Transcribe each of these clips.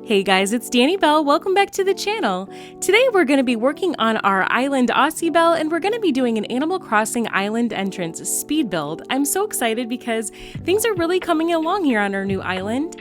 Hey guys, it's Danny Bell. Welcome back to the channel. Today we're going to be working on our island Aussibelle, and we're going to be doing an Animal Crossing island entrance speed build. I'm so excited because things are really coming along here on our new island.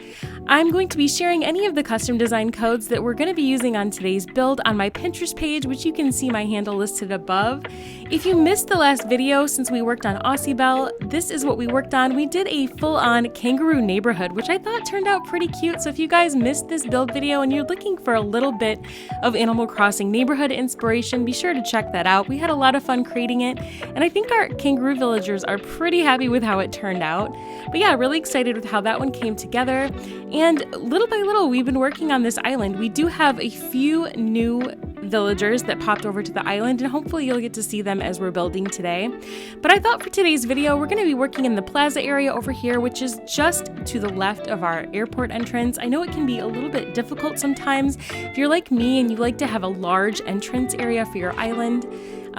I'm going to be sharing any of the custom design codes that we're going to be using on today's build on my Pinterest page, which you can see my handle listed above. If you missed the last video since we worked on Aussibelle, this is what we worked on. We did a full-on kangaroo neighborhood, which I thought turned out pretty cute. So if you guys missed this build video and you're looking for a little bit of Animal Crossing neighborhood inspiration, be sure to check that out. We had a lot of fun creating it, and I think our kangaroo villagers are pretty happy with how it turned out. But yeah, really excited with how that one came together. And little by little, we've been working on this island. We do have a few new villagers that popped over to the island, and hopefully you'll get to see them as we're building today. But I thought for today's video, we're going to be working in the Plaza area over here, which is just to the left of our airport entrance. I know it can be a little bit difficult sometimes if you're like me and you like to have a large entrance area for your island.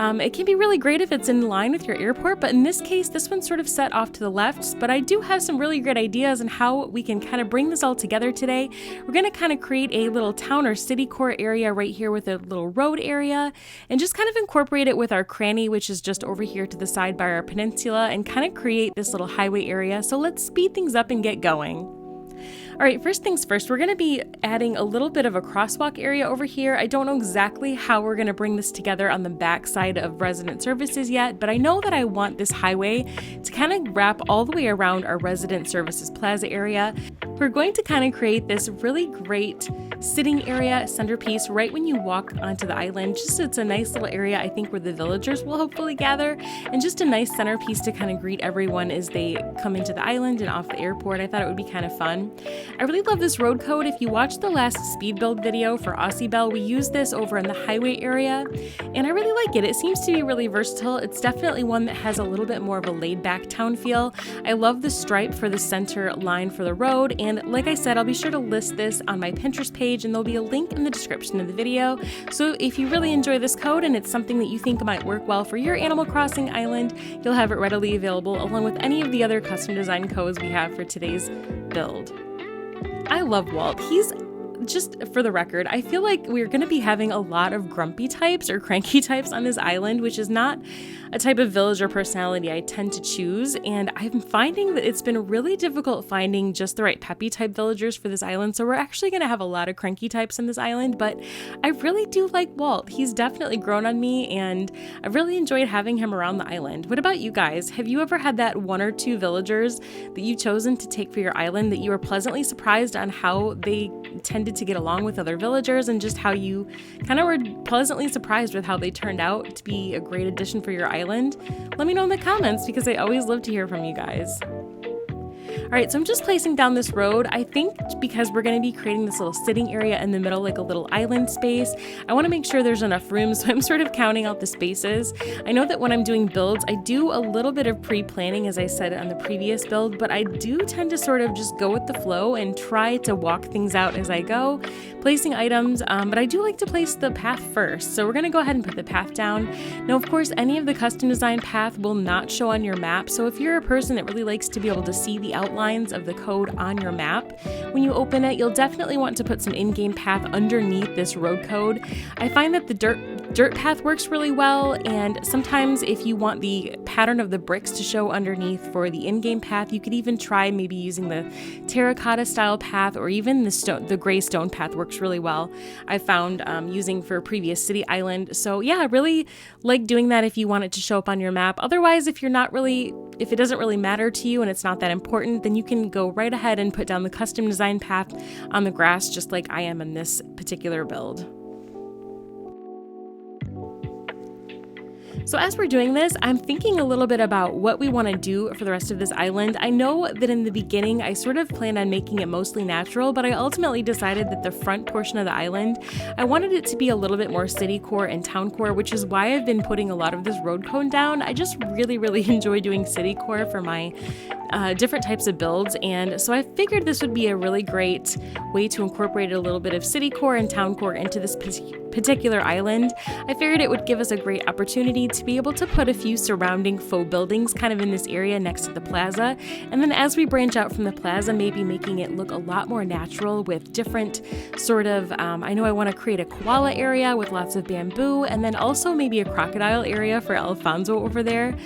It can be really great if it's in line with your airport, but in this case, this one's sort of set off to the left. But I do have some really great ideas on how we can kind of bring this all together today. We're going to kind of create a little town or city core area right here with a little road area, and just kind of incorporate it with our cranny, which is just over here to the side by our peninsula, and kind of create this little highway area. So let's speed things up and get going. All right, first things first, we're going to be adding a little bit of a crosswalk area over here. I don't know exactly how we're going to bring this together on the back side of resident services yet, but I know that I want this highway to kind of wrap all the way around our resident services plaza area. We're going to kind of create this really great sitting area centerpiece right when you walk onto the island. Just so it's a nice little area, I think, where the villagers will hopefully gather, and just a nice centerpiece to kind of greet everyone as they come into the island and off the airport. I thought it would be kind of fun. I really love this road code. If you watched the last speed build video for Aussibelle, we used this over in the highway area, and I really like it. It seems to be really versatile. It's definitely one that has a little bit more of a laid-back town feel. I love the stripe for the center line for the road, and like I said, I'll be sure to list this on my Pinterest page, and there'll be a link in the description of the video. So if you really enjoy this code and it's something that you think might work well for your Animal Crossing island, you'll have it readily available along with any of the other custom design codes we have for today's build. I love Walt. He's, just for the record, I feel like we're going to be having a lot of grumpy types or cranky types on this island, which is not a type of villager personality I tend to choose, and I'm finding that it's been really difficult finding just the right peppy type villagers for this island, so we're actually going to have a lot of cranky types on this island, but I really do like Walt. He's definitely grown on me, and I've really enjoyed having him around the island. What about you guys? Have you ever had that one or two villagers that you've chosen to take for your island that you were pleasantly surprised on how they tended to get along with other villagers, and just how you kind of were pleasantly surprised with how they turned out to be a great addition for your island? Let me know in the comments, because I always love to hear from you guys. All right, so I'm just placing down this road. I think because we're going to be creating this little sitting area in the middle, like a little island space, I want to make sure there's enough room, so I'm sort of counting out the spaces. I know that when I'm doing builds, I do a little bit of pre-planning, as I said on the previous build, but I do tend to sort of just go with the flow and try to walk things out as I go, placing items, but I do like to place the path first. So we're going to go ahead and put the path down. Now, of course, any of the custom design path will not show on your map, so if you're a person that really likes to be able to see the outlines of the code on your map, when you open it, you'll definitely want to put some in-game path underneath this road code. I find that the dirt path works really well, and sometimes if you want the pattern of the bricks to show underneath for the in-game path, you could even try maybe using the terracotta style path, or even the gray stone path works really well. I found using for previous city island. So yeah, I really like doing that if you want it to show up on your map. Otherwise, if it doesn't really matter to you and it's not that important, then you can go right ahead and put down the custom design path on the grass, just like I am in this particular build. So as we're doing this, I'm thinking a little bit about what we want to do for the rest of this island. I know that in the beginning, I sort of planned on making it mostly natural, but I ultimately decided that the front portion of the island, I wanted it to be a little bit more city core and town core, which is why I've been putting a lot of this road cone down. I just really enjoy doing city core for my different types of builds, and so I figured this would be a really great way to incorporate a little bit of city core and town core into this particular island. I figured it would give us a great opportunity to be able to put a few surrounding faux buildings kind of in this area next to the plaza, and then as we branch out from the plaza, maybe making it look a lot more natural with different sort of, I know I want to create a koala area with lots of bamboo, and then also maybe a crocodile area for Alfonso over there.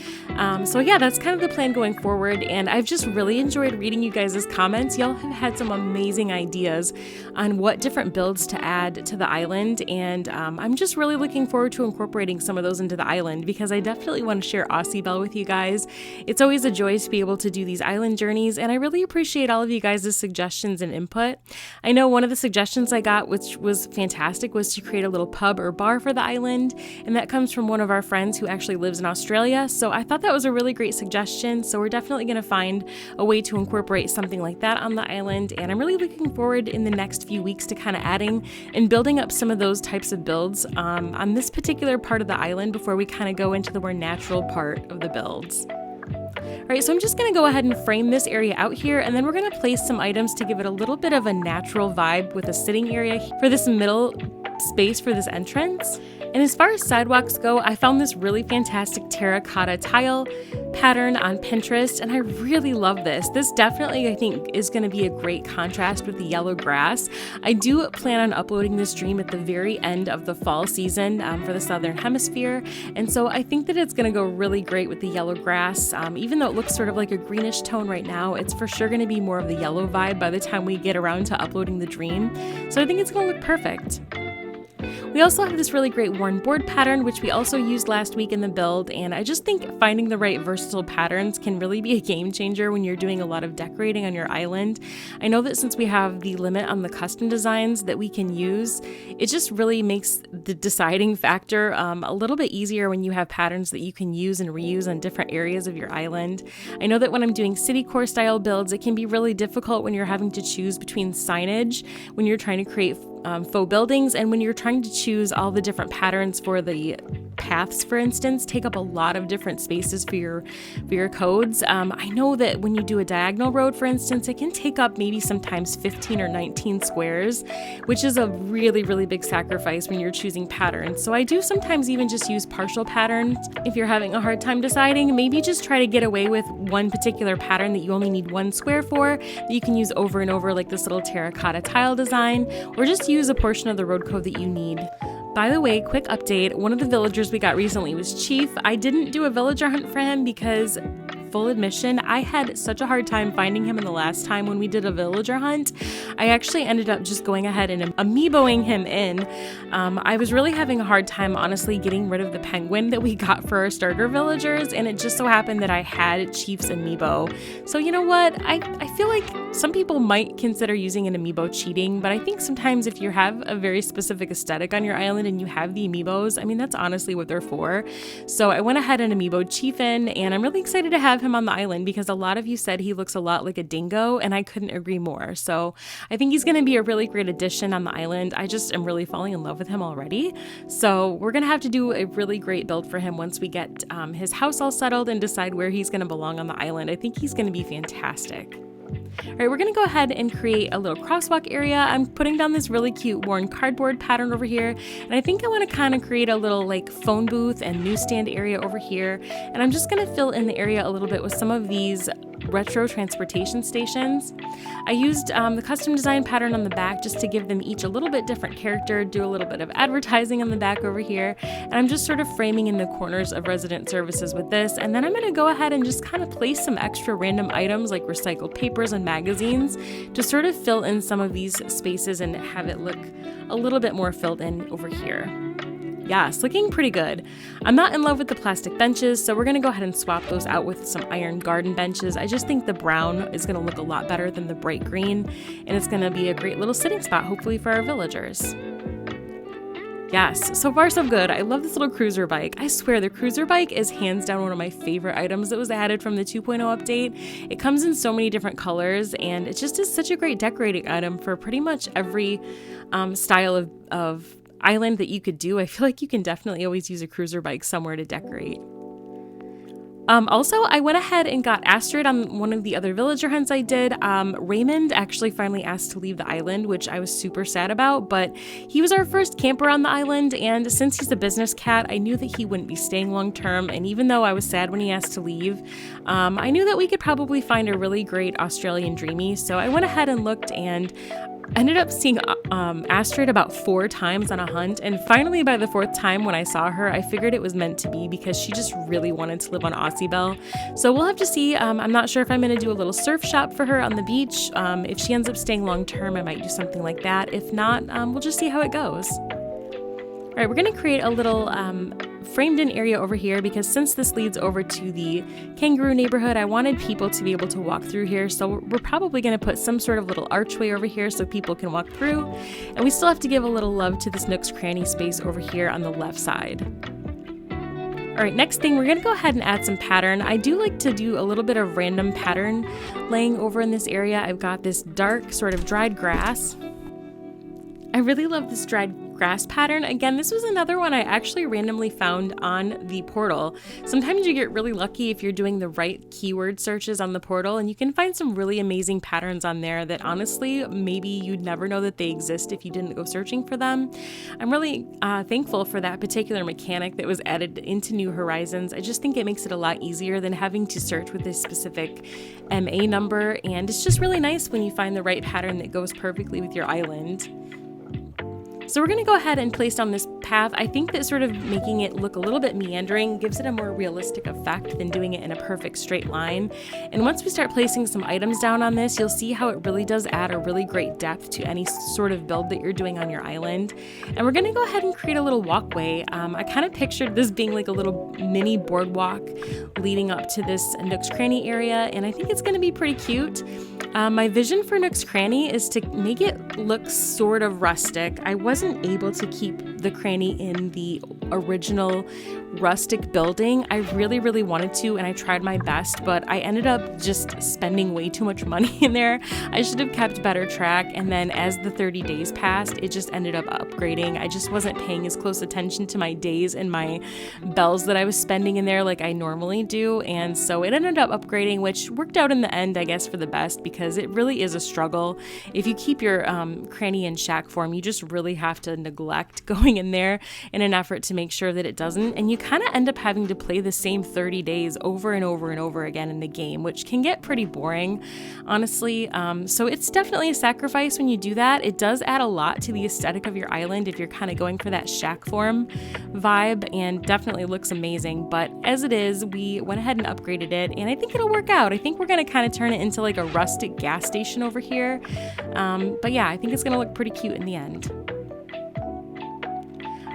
So yeah, that's kind of the plan going forward, and I've just really enjoyed reading you guys' comments. Y'all have had some amazing ideas on what different builds to add to the island, and I'm just really looking forward to incorporating some of those into the island because I definitely want to share Aussibelle with you guys. It's always a joy to be able to do these island journeys, and I really appreciate all of you guys' suggestions and input. I know one of the suggestions I got, which was fantastic, was to create a little pub or bar for the island, and that comes from one of our friends who actually lives in Australia, so I thought that was a really great suggestion. So we're definitely going to find a way to incorporate something like that on the island, and I'm really looking forward in the next few weeks to kind of adding and building up some of those types of builds on this particular part of the island before we kind of go into the more natural part of the builds. Alright, so I'm just going to go ahead and frame this area out here, and then we're going to place some items to give it a little bit of a natural vibe with a sitting area for this middle space for this entrance. And as far as sidewalks go, I found this really fantastic terracotta tile pattern on Pinterest, and I really love this. This definitely, I think, is going to be a great contrast with the yellow grass. I do plan on uploading this dream at the very end of the fall season for the Southern Hemisphere, and so I think that it's going to go really great with the yellow grass. Even though it looks sort of like a greenish tone right now, it's for sure going to be more of the yellow vibe by the time we get around to uploading the dream. So I think it's going to look perfect. We also have this really great worn board pattern, which we also used last week in the build, and I just think finding the right versatile patterns can really be a game changer when you're doing a lot of decorating on your island. I know that since we have the limit on the custom designs that we can use, it just really makes the deciding factor a little bit easier when you have patterns that you can use and reuse on different areas of your island. I know that when I'm doing city core style builds, it can be really difficult when you're having to choose between signage, when you're trying to create faux buildings, and when you're trying to choose all the different patterns for the paths, for instance, take up a lot of different spaces for your codes. I know that when you do a diagonal road, for instance, it can take up maybe sometimes 15 or 19 squares, which is a really, really big sacrifice when you're choosing patterns. So I do sometimes even just use partial patterns. If you're having a hard time deciding, maybe just try to get away with one particular pattern that you only need one square for, that you can use over and over, like this little terracotta tile design, or just use a portion of the road code that you need. By the way, quick update, one of the villagers we got recently was Chief. I didn't do a villager hunt for him because, full admission, I had such a hard time finding him in the last time when we did a villager hunt. I actually ended up just going ahead and amiiboing him in. I was really having a hard time, honestly, getting rid of the penguin that we got for our starter villagers, and it just so happened that I had Chief's amiibo. So you know what? I feel like some people might consider using an amiibo cheating, but I think sometimes if you have a very specific aesthetic on your island and you have the amiibos, I mean, that's honestly what they're for. So I went ahead and amiiboed Chief in, and I'm really excited to have him on the island because a lot of you said he looks a lot like a dingo, and I couldn't agree more. So I think he's going to be a really great addition on the island. I just am really falling in love with him already. So we're going to have to do a really great build for him once we get his house all settled and decide where he's going to belong on the island. I think he's going to be fantastic. All right, we're going to go ahead and create a little crosswalk area. I'm putting down this really cute worn cardboard pattern over here, and I think I want to kind of create a little like phone booth and newsstand area over here, and I'm just going to fill in the area a little bit with some of these retro transportation stations. I used the custom design pattern on the back just to give them each a little bit different character, do a little bit of advertising on the back over here, and I'm just sort of framing in the corners of resident services with this, and then I'm going to go ahead and just kind of place some extra random items like recycled papers and magazines to sort of fill in some of these spaces and have it look a little bit more filled in over here. Yes, looking pretty good. I'm not in love with the plastic benches, so we're going to go ahead and swap those out with some iron garden benches. I just think the brown is going to look a lot better than the bright green, and it's going to be a great little sitting spot, hopefully, for our villagers. Yes, so far so good. I love this little cruiser bike. I swear the cruiser bike is hands down one of my favorite items that was added from the 2.0 update. It comes in so many different colors, and it just is such a great decorating item for pretty much every style of island that you could do. I feel like you can definitely always use a cruiser bike somewhere to decorate. Also, I went ahead and got Astrid on one of the other villager hunts I did. Raymond actually finally asked to leave the island, which I was super sad about, but he was our first camper on the island, and since he's a business cat, I knew that he wouldn't be staying long term, and even though I was sad when he asked to leave, I knew that we could probably find a really great Australian Dreamy, so I went ahead and looked and ended up seeing Astrid about 4 times on a hunt, and finally by the 4th time when I saw her, I figured it was meant to be because she just really wanted to live on Aussibelle. So we'll have to see. I'm not sure if I'm going to do a little surf shop for her on the beach. If she ends up staying long term, I might do something like that. If not, we'll just see how it goes. All right, we're going to create a little framed in area over here because since this leads over to the kangaroo neighborhood, I wanted people to be able to walk through here. So we're probably going to put some sort of little archway over here so people can walk through. And we still have to give a little love to this Nook's Cranny space over here on the left side. All right, next thing, we're going to go ahead and add some pattern. I do like to do a little bit of random pattern laying over in this area. I've got this dark sort of dried grass. I really love this dried grass pattern. Again, this was another one I actually randomly found on the portal. Sometimes you get really lucky if you're doing the right keyword searches on the portal, and you can find some really amazing patterns on there that honestly, maybe you'd never know that they exist if you didn't go searching for them. I'm really thankful for that particular mechanic that was added into New Horizons. I just think it makes it a lot easier than having to search with a specific MA number, and it's just really nice when you find the right pattern that goes perfectly with your island. So we're going to go ahead and place down this path. I think that sort of making it look a little bit meandering gives it a more realistic effect than doing it in a perfect straight line. And once we start placing some items down on this, you'll see how it really does add a really great depth to any sort of build that you're doing on your island. And we're going to go ahead and create a little walkway. I kind of pictured this being like a little mini boardwalk leading up to this Nook's Cranny area, and I think it's going to be pretty cute. My vision for Nook's Cranny is to make it look sort of rustic. I wasn't able to keep the cranny in the original rustic building. I really, really wanted to, and I tried my best, but I ended up just spending way too much money in there. I should have kept better track, and then as the 30 days passed, it just ended up upgrading. I just wasn't paying as close attention to my days and my bells that I was spending in there like I normally do, and so it ended up upgrading, which worked out in the end, I guess, for the best, because it really is a struggle. If you keep your cranny in shack form, you just really have to neglect going in there in an effort to make sure that it doesn't, and you kind of end up having to play the same 30 days over and over and over again in the game, which can get pretty boring, honestly. So it's definitely a sacrifice when you do that. It does add a lot to the aesthetic of your island if you're kind of going for that shack form vibe, and definitely looks amazing. But as it is, we went ahead and upgraded it, and I think it'll work out. I think we're going to kind of turn it into like a rustic gas station over here. But yeah, I think it's going to look pretty cute in the end.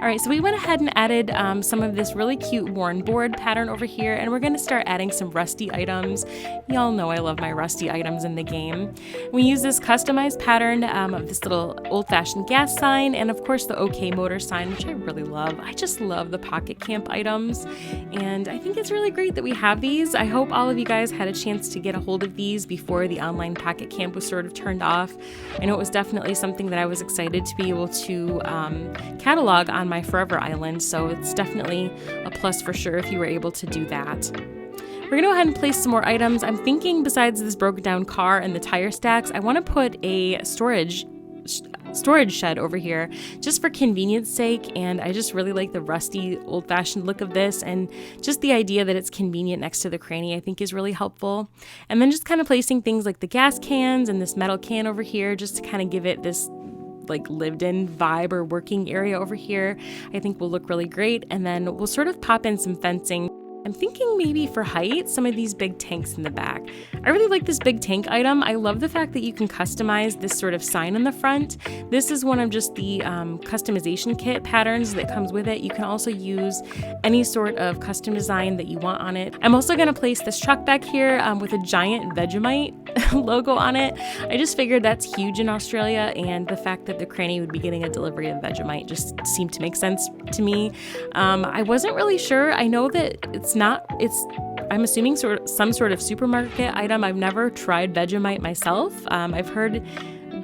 All right, so we went ahead and added some of this really cute worn board pattern over here, and we're going to start adding some rusty items. Y'all know I love my rusty items in the game. We use this customized pattern of this little old-fashioned gas sign, and of course the OK motor sign, which I really love. I just love the pocket camp items, and I think it's really great that we have these. I hope all of you guys had a chance to get a hold of these before the online pocket camp was sort of turned off. I know it was definitely something that I was excited to be able to catalog on my Forever Island, so it's definitely a plus for sure if you were able to do that. We're going to go ahead and place some more items. I'm thinking besides this broken down car and the tire stacks, I want to put a storage shed over here just for convenience sake, and I just really like the rusty old-fashioned look of this, and just the idea that it's convenient next to the cranny I think is really helpful. And then just kind of placing things like the gas cans and this metal can over here just to kind of give it this like lived in vibe or working area over here, I think will look really great. And then we'll sort of pop in some fencing. I'm thinking maybe for height, some of these big tanks in the back. I really like this big tank item. I love the fact that you can customize this sort of sign on the front. This is one of just the customization kit patterns that comes with it. You can also use any sort of custom design that you want on it. I'm also going to place this truck back here with a giant Vegemite logo on it. I just figured that's huge in Australia, and the fact that the cranny would be getting a delivery of Vegemite just seemed to make sense to me. I wasn't really sure. I know that I'm assuming some sort of supermarket item. I've never tried Vegemite myself. I've heard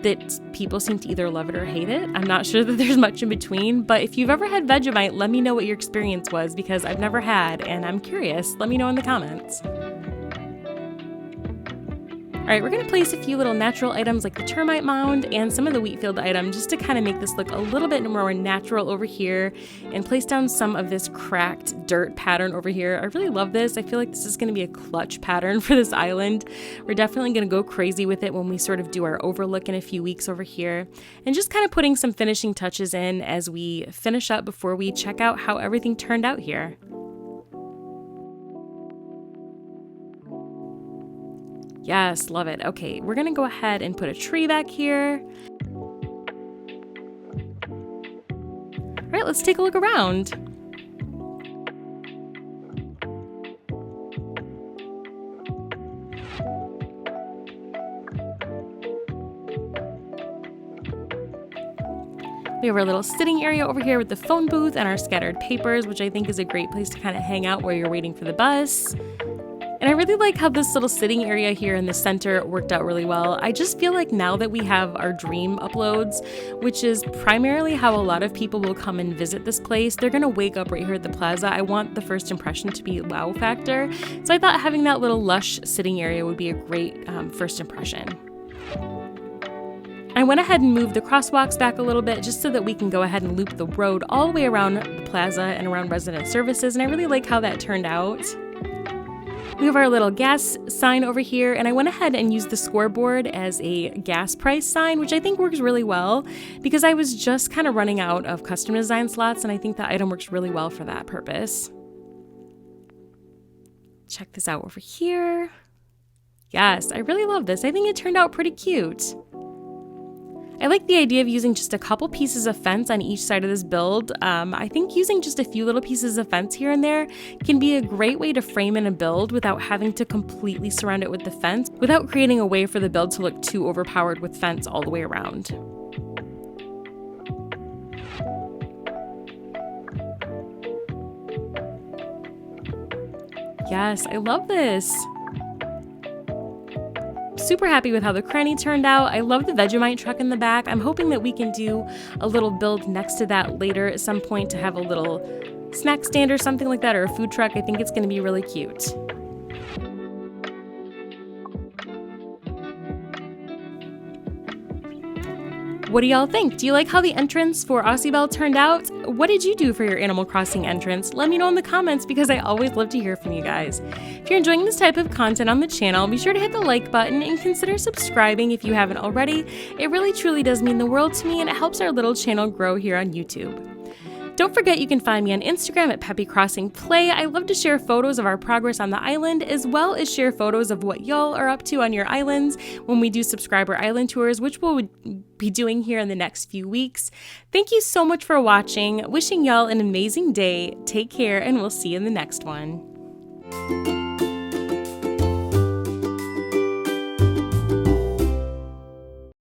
that people seem to either love it or hate it. I'm not sure that there's much in between, but if you've ever had Vegemite, let me know what your experience was because I've never had and I'm curious. Let me know in the comments. All right, we're gonna place a few little natural items like the termite mound and some of the wheat field items just to kind of make this look a little bit more natural over here, and place down some of this cracked dirt pattern over here. I really love this. I feel like this is gonna be a clutch pattern for this island. We're definitely gonna go crazy with it when we sort of do our overlook in a few weeks over here, and just kind of putting some finishing touches in as we finish up before we check out how everything turned out here. Yes, love it. Okay, we're gonna go ahead and put a tree back here. All right, let's take a look around. We have our little sitting area over here with the phone booth and our scattered papers, which I think is a great place to kind of hang out while you're waiting for the bus. And I really like how this little sitting area here in the center worked out really well. I just feel like now that we have our dream uploads, which is primarily how a lot of people will come and visit this place, they're gonna wake up right here at the plaza. I want the first impression to be wow factor. So I thought having that little lush sitting area would be a great first impression. I went ahead and moved the crosswalks back a little bit just so that we can go ahead and loop the road all the way around the plaza and around resident services, and I really like how that turned out. We have our little gas sign over here, and I went ahead and used the scoreboard as a gas price sign, which I think works really well because I was just kind of running out of custom design slots, and I think the item works really well for that purpose. Check this out over here. Yes, I really love this. I think it turned out pretty cute. I like the idea of using just a couple pieces of fence on each side of this build. I think using just a few little pieces of fence here and there can be a great way to frame in a build without having to completely surround it with the fence, without creating a way for the build to look too overpowered with fence all the way around. Yes, I love this. Super happy with how the cranny turned out. I love the Vegemite truck in the back. I'm hoping that we can do a little build next to that later at some point to have a little snack stand or something like that, or a food truck. I think it's going to be really cute. What do y'all think? Do you like how the entrance for Aussibelle turned out? What did you do for your Animal Crossing entrance? Let me know in the comments because I always love to hear from you guys. If you're enjoying this type of content on the channel, be sure to hit the like button and consider subscribing if you haven't already. It really truly does mean the world to me, and it helps our little channel grow here on YouTube. Don't forget you can find me on Instagram at Peppycrossingplay. I love to share photos of our progress on the island, as well as share photos of what y'all are up to on your islands when we do subscriber island tours, which we'll be doing here in the next few weeks. Thank you so much for watching. Wishing y'all an amazing day. Take care, and we'll see you in the next one.